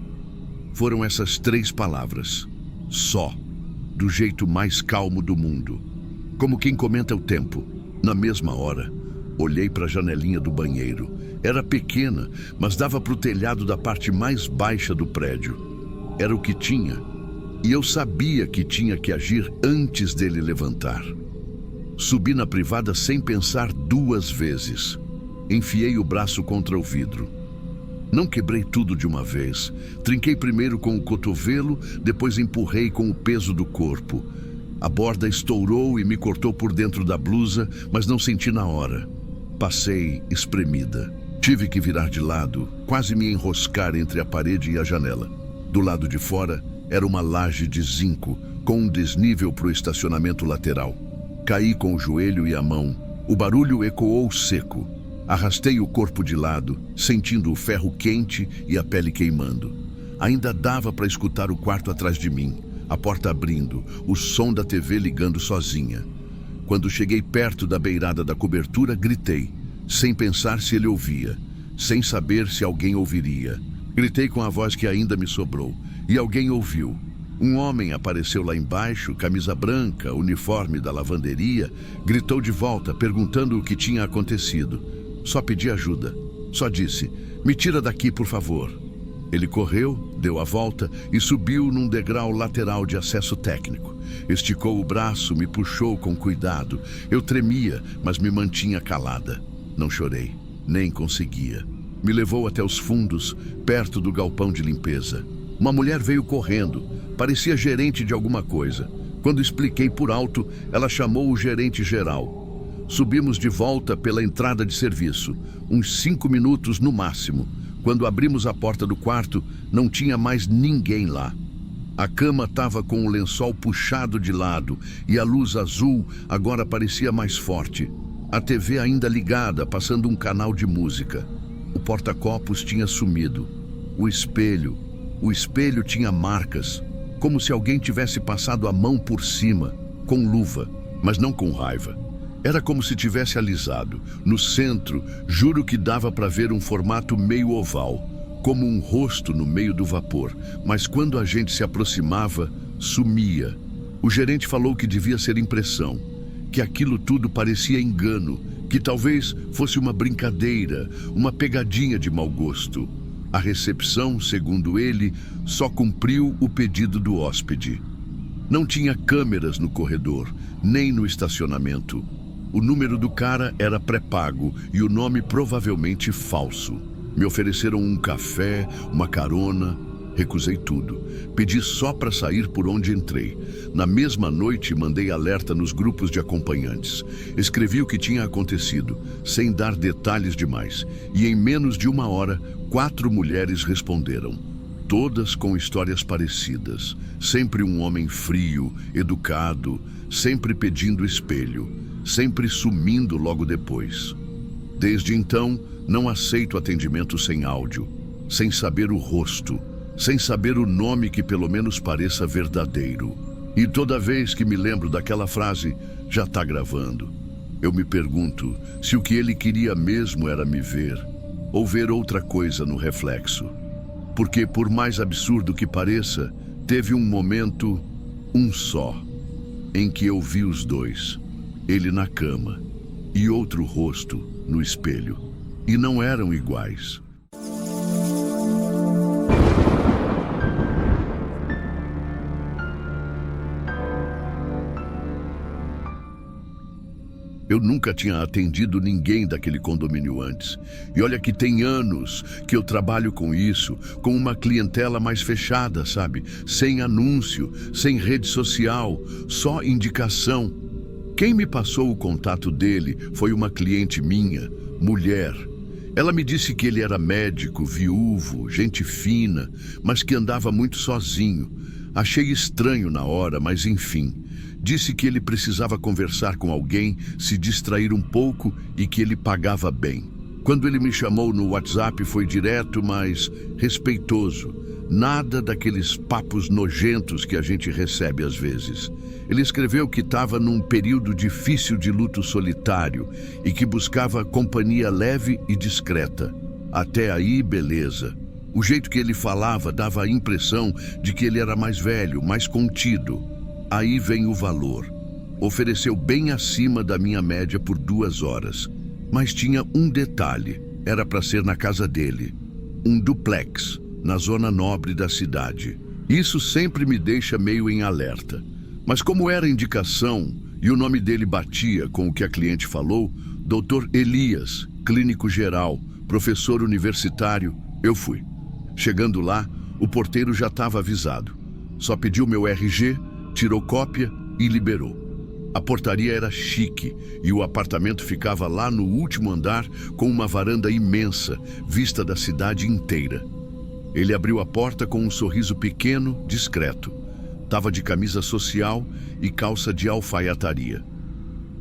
Foram essas 3 palavras. Só. Do jeito mais calmo do mundo. Como quem comenta o tempo. Na mesma hora, olhei para a janelinha do banheiro. Era pequena, mas dava para o telhado da parte mais baixa do prédio. Era o que tinha. E eu sabia que tinha que agir antes dele levantar. Subi na privada sem pensar 2 vezes. Enfiei o braço contra o vidro. Não quebrei tudo de uma vez. Trinquei primeiro com o cotovelo, depois empurrei com o peso do corpo. A borda estourou e me cortou por dentro da blusa, mas não senti na hora. Passei espremida. Tive que virar de lado, quase me enroscar entre a parede e a janela. Do lado de fora era uma laje de zinco, com um desnível para o estacionamento lateral. Caí com o joelho e a mão. O barulho ecoou seco. Arrastei o corpo de lado, sentindo o ferro quente e a pele queimando. Ainda dava para escutar o quarto atrás de mim, a porta abrindo, o som da TV ligando sozinha. Quando cheguei perto da beirada da cobertura, gritei, sem pensar se ele ouvia, sem saber se alguém ouviria. Gritei com a voz que ainda me sobrou, e alguém ouviu. Um homem apareceu lá embaixo, camisa branca, uniforme da lavanderia, gritou de volta, perguntando o que tinha acontecido. Só pedi ajuda. Só disse, me tira daqui, por favor. Ele correu, deu a volta e subiu num degrau lateral de acesso técnico. Esticou o braço, me puxou com cuidado. Eu tremia, mas me mantinha calada. Não chorei, nem conseguia. Me levou até os fundos, perto do galpão de limpeza. Uma mulher veio correndo, parecia gerente de alguma coisa. Quando expliquei por alto, ela chamou o gerente geral. Subimos de volta pela entrada de serviço, uns 5 minutos no máximo. Quando abrimos a porta do quarto, não tinha mais ninguém lá. A cama estava com o lençol puxado de lado e a luz azul agora parecia mais forte. A TV ainda ligada, passando um canal de música. O porta-copos tinha sumido. O espelho tinha marcas, como se alguém tivesse passado a mão por cima, com luva, mas não com raiva. Era como se tivesse alisado. No centro, juro que dava para ver um formato meio oval, como um rosto no meio do vapor. Mas quando a gente se aproximava, sumia. O gerente falou que devia ser impressão, que aquilo tudo parecia engano, que talvez fosse uma brincadeira, uma pegadinha de mau gosto. A recepção, segundo ele, só cumpriu o pedido do hóspede. Não tinha câmeras no corredor, nem no estacionamento. O número do cara era pré-pago e o nome provavelmente falso. Me ofereceram um café, uma carona. Recusei tudo. Pedi só para sair por onde entrei. Na mesma noite, mandei alerta nos grupos de acompanhantes. Escrevi o que tinha acontecido, sem dar detalhes demais. E em menos de 1 hora, 4 mulheres responderam. Todas com histórias parecidas. Sempre um homem frio, educado, sempre pedindo espelho. Sempre sumindo logo depois. Desde então, não aceito atendimento sem áudio, sem saber o rosto, sem saber o nome que pelo menos pareça verdadeiro. E toda vez que me lembro daquela frase, já está gravando. Eu me pergunto se o que ele queria mesmo era me ver, ou ver outra coisa no reflexo. Porque, por mais absurdo que pareça, teve um momento, um só, em que eu vi os dois. Ele na cama e outro rosto no espelho. E não eram iguais. Eu nunca tinha atendido ninguém daquele condomínio antes. E olha que tem anos que eu trabalho com isso, com uma clientela mais fechada, sabe? Sem anúncio, sem rede social, só indicação. Quem me passou o contato dele foi uma cliente minha, mulher. Ela me disse que ele era médico, viúvo, gente fina, mas que andava muito sozinho. Achei estranho na hora, mas enfim. Disse que ele precisava conversar com alguém, se distrair um pouco e que ele pagava bem. Quando ele me chamou no WhatsApp foi direto, mas respeitoso. Nada daqueles papos nojentos que a gente recebe às vezes. Ele escreveu que estava num período difícil de luto solitário e que buscava companhia leve e discreta. Até aí, beleza. O jeito que ele falava dava a impressão de que ele era mais velho, mais contido. Aí vem o valor. Ofereceu bem acima da minha média por 2 horas. Mas tinha um detalhe. Era para ser na casa dele. Um duplex, na zona nobre da cidade. Isso sempre me deixa meio em alerta. Mas como era indicação E o nome dele batia com o que a cliente falou, Dr. Elias, clínico geral, professor universitário. Eu fui. Chegando lá, o porteiro já estava avisado. Só pediu meu RG, tirou cópia e liberou. A portaria era chique e o apartamento ficava lá no último andar com uma varanda imensa, vista da cidade inteira. Ele abriu a porta com um sorriso pequeno, discreto. Tava de camisa social e calça de alfaiataria.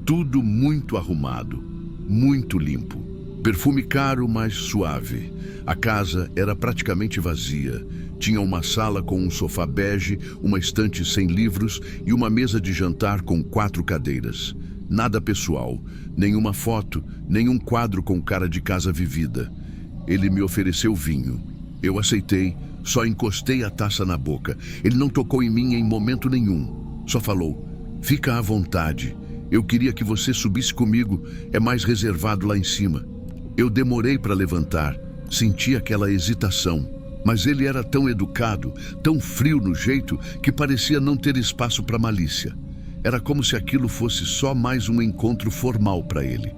Tudo muito arrumado, muito limpo. Perfume caro, mas suave. A casa era praticamente vazia. Tinha uma sala com um sofá bege, uma estante sem livros e uma mesa de jantar com 4 cadeiras. Nada pessoal, nenhuma foto, nenhum quadro com cara de casa vivida. Ele me ofereceu vinho. Eu aceitei, só encostei a taça na boca. Ele não tocou em mim em momento nenhum. Só falou: "Fica à vontade. Eu queria que você subisse comigo, é mais reservado lá em cima." Eu demorei para levantar, senti aquela hesitação. Mas ele era tão educado, tão frio no jeito, que parecia não ter espaço para malícia. Era como se aquilo fosse só mais um encontro formal para ele.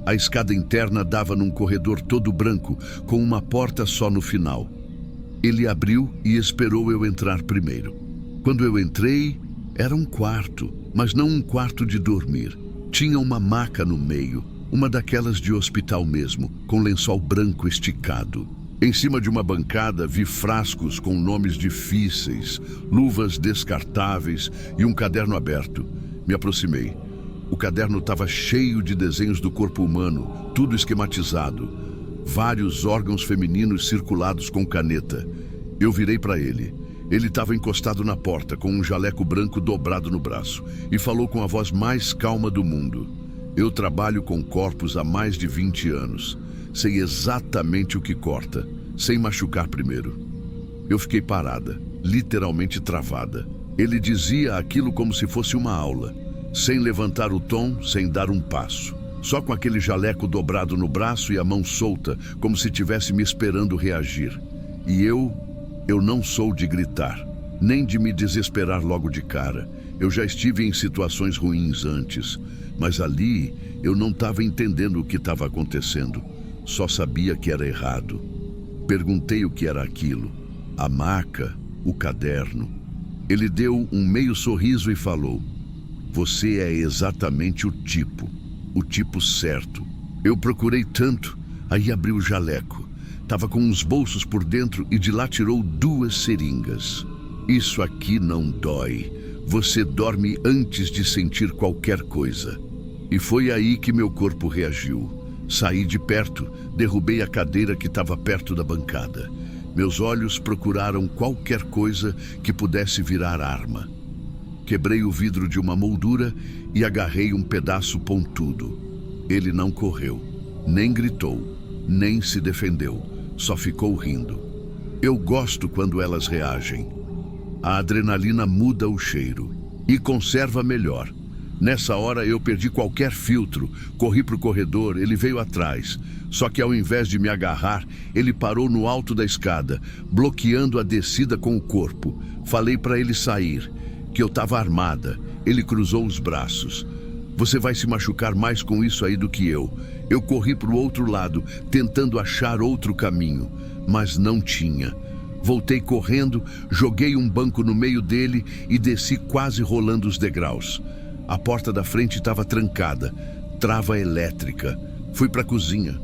A escada interna dava num corredor todo branco, com uma porta só no final. Ele abriu e esperou eu entrar primeiro. Quando eu entrei, era um quarto, mas não um quarto de dormir. Tinha uma maca no meio, uma daquelas de hospital mesmo, com lençol branco esticado. Em cima de uma bancada vi frascos com nomes difíceis, luvas descartáveis e um caderno aberto. Me aproximei. O caderno estava cheio de desenhos do corpo humano, tudo esquematizado. Vários órgãos femininos circulados com caneta. Eu virei para ele. Ele estava encostado na porta, com um jaleco branco dobrado no braço, e falou com a voz mais calma do mundo. Eu trabalho com corpos há mais de 20 anos. Sei exatamente o que corta, sem machucar primeiro. Eu fiquei parada, literalmente travada. Ele dizia aquilo como se fosse uma aula, sem levantar o tom, sem dar um passo. Só com aquele jaleco dobrado no braço e a mão solta, como se tivesse me esperando reagir. E eu não sou de gritar, nem de me desesperar logo de cara. Eu já estive em situações ruins antes, mas ali eu não estava entendendo o que estava acontecendo. Só sabia que era errado. Perguntei o que era aquilo. A maca, o caderno. Ele deu um meio sorriso e falou: "Você é exatamente o tipo certo." Eu procurei tanto, aí abri o jaleco. Tava com uns bolsos por dentro e de lá tirou 2 seringas. "Isso aqui não dói. Você dorme antes de sentir qualquer coisa." E foi aí que meu corpo reagiu. Saí de perto, derrubei a cadeira que estava perto da bancada. Meus olhos procuraram qualquer coisa que pudesse virar arma. Quebrei o vidro de uma moldura e agarrei um pedaço pontudo. Ele não correu, nem gritou, nem se defendeu, só ficou rindo. Eu gosto quando elas reagem. A adrenalina muda o cheiro e conserva melhor. Nessa hora eu perdi qualquer filtro, corri para o corredor, ele veio atrás. Só que ao invés de me agarrar, ele parou no alto da escada, bloqueando a descida com o corpo. Falei para ele sair, que eu estava armada. Ele cruzou os braços. "Você vai se machucar mais com isso aí do que eu." Eu corri para o outro lado, tentando achar outro caminho, mas não tinha. Voltei correndo, joguei um banco no meio dele e desci quase rolando os degraus. A porta da frente estava trancada, trava elétrica. Fui para a cozinha.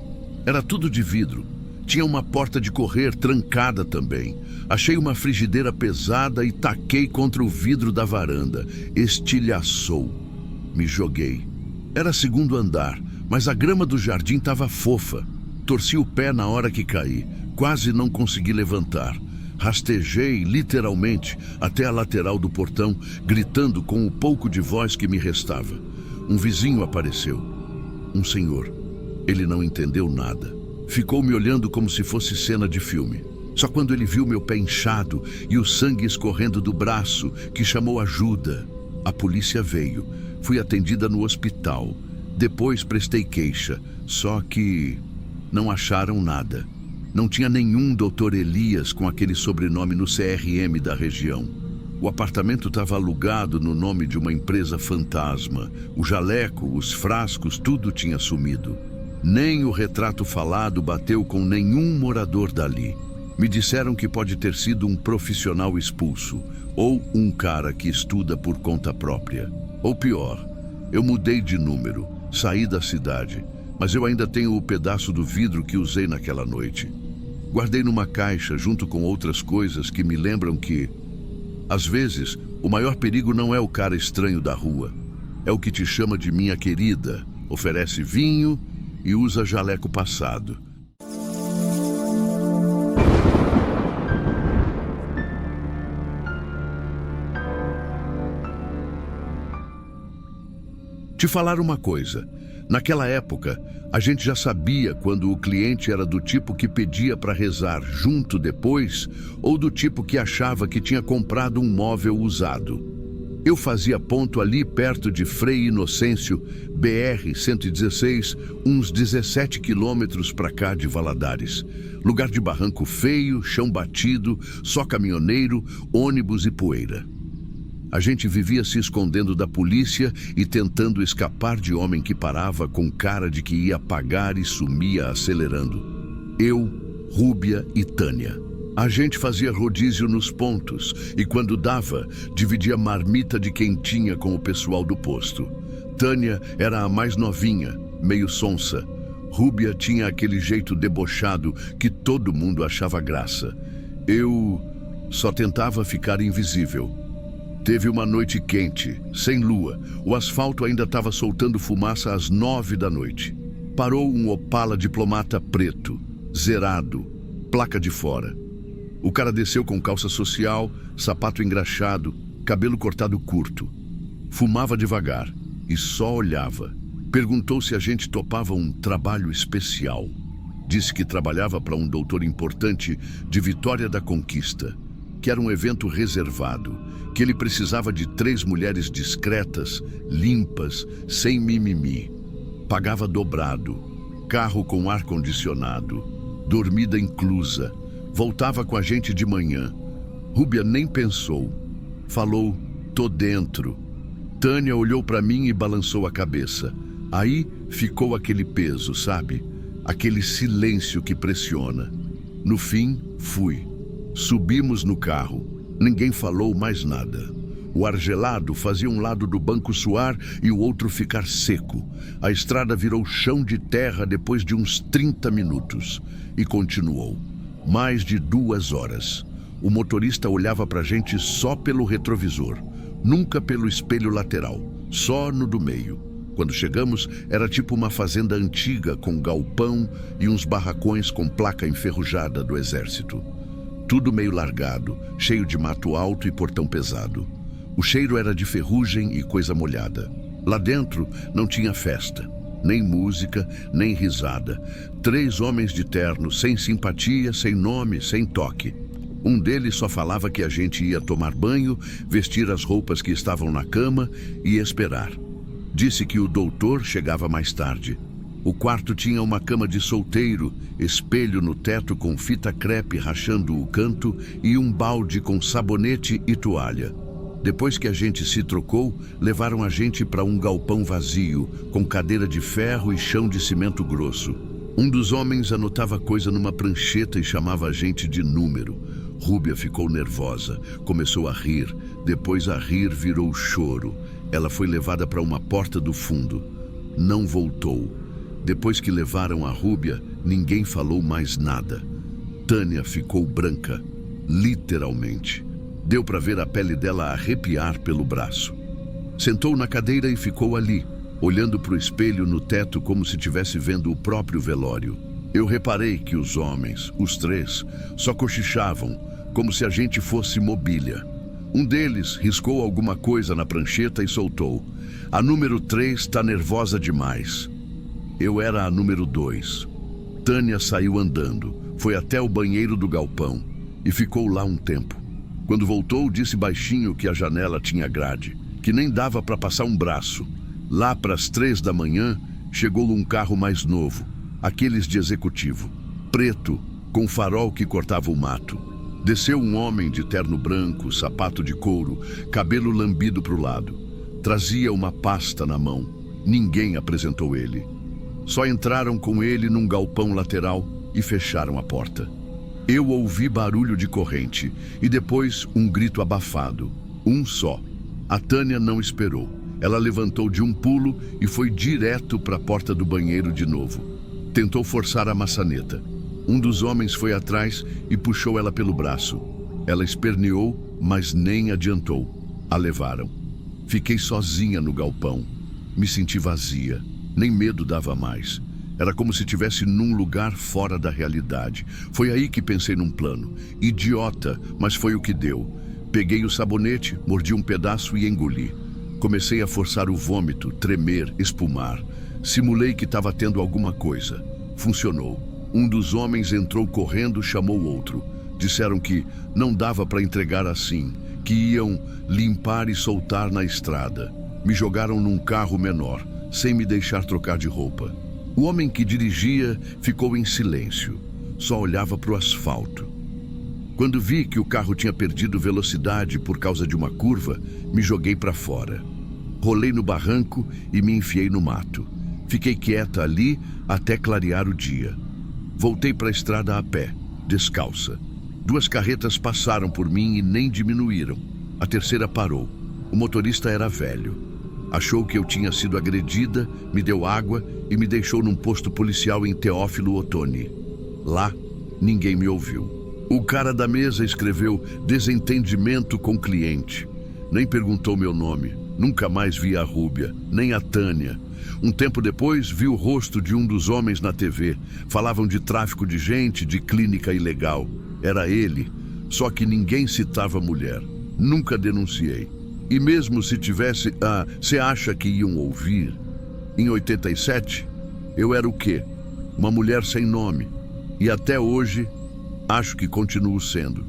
Era tudo de vidro. Tinha uma porta de correr trancada também. Achei uma frigideira pesada e taquei contra o vidro da varanda. Estilhaçou. Me joguei. Era 2º andar, mas a grama do jardim estava fofa. Torci o pé na hora que caí. Quase não consegui levantar. Rastejei, literalmente, até a lateral do portão, gritando com o pouco de voz que me restava. Um vizinho apareceu. Um senhor. Ele não entendeu nada. Ficou me olhando como se fosse cena de filme. Só quando ele viu meu pé inchado e o sangue escorrendo do braço, que chamou ajuda. A polícia veio. Fui atendida no hospital. Depois prestei queixa. Só que não acharam nada. Não tinha nenhum Dr. Elias com aquele sobrenome no CRM da região. O apartamento estava alugado no nome de uma empresa fantasma. O jaleco, os frascos, tudo tinha sumido. Nem o retrato falado bateu com nenhum morador dali. Me disseram que pode ter sido um profissional expulso, ou um cara que estuda por conta própria. Ou pior, eu mudei de número, saí da cidade, mas eu ainda tenho o pedaço do vidro que usei naquela noite. Guardei numa caixa junto com outras coisas que me lembram que, às vezes, o maior perigo não é o cara estranho da rua. É o que te chama de minha querida, oferece vinho e usa jaleco passado. Te falar uma coisa. Naquela época, a gente já sabia quando o cliente era do tipo que pedia para rezar junto depois ou do tipo que achava que tinha comprado um móvel usado. Eu fazia ponto ali perto de Frei Inocêncio, BR-116, uns 17 quilômetros para cá de Valadares. Lugar de barranco feio, chão batido, só caminhoneiro, ônibus e poeira. A gente vivia se escondendo da polícia e tentando escapar de homem que parava com cara de que ia pagar e sumia acelerando. Eu, Rúbia e Tânia. A gente fazia rodízio nos pontos e, quando dava, dividia marmita de quentinha com o pessoal do posto. Tânia era a mais novinha, meio sonsa. Rúbia tinha aquele jeito debochado que todo mundo achava graça. Eu só tentava ficar invisível. Teve uma noite quente, sem lua. O asfalto ainda estava soltando fumaça às 9 da noite. Parou um Opala diplomata preto, zerado, placa de fora. O cara desceu com calça social, sapato engraxado, cabelo cortado curto. Fumava devagar e só olhava. Perguntou se a gente topava um trabalho especial. Disse que trabalhava para um doutor importante de Vitória da Conquista, que era um evento reservado, que ele precisava de 3 mulheres discretas, limpas, sem mimimi. Pagava dobrado, carro com ar-condicionado, dormida inclusa. Voltava com a gente de manhã. Rúbia nem pensou. Falou, tô dentro. Tânia olhou para mim e balançou a cabeça. Aí ficou aquele peso, sabe? Aquele silêncio que pressiona. No fim, fui. Subimos no carro. Ninguém falou mais nada. O ar gelado fazia um lado do banco suar e o outro ficar seco. A estrada virou chão de terra depois de uns 30 minutos. E continuou. Mais de 2 horas. O motorista olhava pra gente só pelo retrovisor. Nunca pelo espelho lateral. Só no do meio. Quando chegamos, era tipo uma fazenda antiga com galpão e uns barracões com placa enferrujada do exército. Tudo meio largado, cheio de mato alto e portão pesado. O cheiro era de ferrugem e coisa molhada. Lá dentro não tinha festa, nem música, nem risada. 3 homens de terno, sem simpatia, sem nome, sem toque. Um deles só falava que a gente ia tomar banho, vestir as roupas que estavam na cama e esperar. Disse que o doutor chegava mais tarde. O quarto tinha uma cama de solteiro, espelho no teto com fita crepe rachando o canto e um balde com sabonete e toalha. Depois que a gente se trocou, levaram a gente para um galpão vazio, com cadeira de ferro e chão de cimento grosso. Um dos homens anotava coisa numa prancheta e chamava a gente de número. Rúbia ficou nervosa, começou a rir, depois a rir virou choro. Ela foi levada para uma porta do fundo. Não voltou. Depois que levaram a Rúbia, ninguém falou mais nada. Tânia ficou branca, literalmente. Deu para ver a pele dela arrepiar pelo braço. Sentou na cadeira e ficou ali, olhando para o espelho no teto como se estivesse vendo o próprio velório. Eu reparei que os homens, os 3, só cochichavam, como se a gente fosse mobília. Um deles riscou alguma coisa na prancheta e soltou. A número 3 está nervosa demais. Eu era a número 2. Tânia saiu andando, foi até o banheiro do galpão e ficou lá um tempo. Quando voltou, disse baixinho que a janela tinha grade, que nem dava para passar um braço. Lá para as 3 da manhã, chegou um carro mais novo, aqueles de executivo, preto, com farol que cortava o mato. Desceu um homem de terno branco, sapato de couro, cabelo lambido para o lado. Trazia uma pasta na mão. Ninguém apresentou ele. Só entraram com ele num galpão lateral e fecharam a porta. Eu ouvi barulho de corrente e depois um grito abafado. Um só. A Tânia não esperou. Ela levantou de um pulo e foi direto para a porta do banheiro de novo. Tentou forçar a maçaneta. Um dos homens foi atrás e puxou ela pelo braço. Ela esperneou, mas nem adiantou. A levaram. Fiquei sozinha no galpão. Me senti vazia. Nem medo dava mais. Era como se estivesse num lugar fora da realidade. Foi aí que pensei num plano. Idiota, mas foi o que deu. Peguei o sabonete, mordi um pedaço e engoli. Comecei a forçar o vômito, tremer, espumar. Simulei que estava tendo alguma coisa. Funcionou. Um dos homens entrou correndo, chamou outro. Disseram que não dava para entregar assim, que iam limpar e soltar na estrada. Me jogaram num carro menor, sem me deixar trocar de roupa. O homem que dirigia ficou em silêncio. Só olhava para o asfalto. Quando vi que o carro tinha perdido velocidade por causa de uma curva, me joguei para fora. Rolei no barranco e me enfiei no mato. Fiquei quieta ali até clarear o dia. Voltei para a estrada a pé, descalça. 2 carretas passaram por mim e nem diminuíram. A terceira parou. O motorista era velho. Achou que eu tinha sido agredida, me deu água e me deixou num posto policial em Teófilo Otoni. Lá, ninguém me ouviu. O cara da mesa escreveu desentendimento com cliente. Nem perguntou meu nome. Nunca mais vi a Rúbia, nem a Tânia. Um tempo depois, vi o rosto de um dos homens na TV. Falavam de tráfico de gente, de clínica ilegal. Era ele, só que ninguém citava mulher. Nunca denunciei. E mesmo se tivesse, você acha que iam ouvir? Em 87, eu era o quê? Uma mulher sem nome. E até hoje, acho que continuo sendo.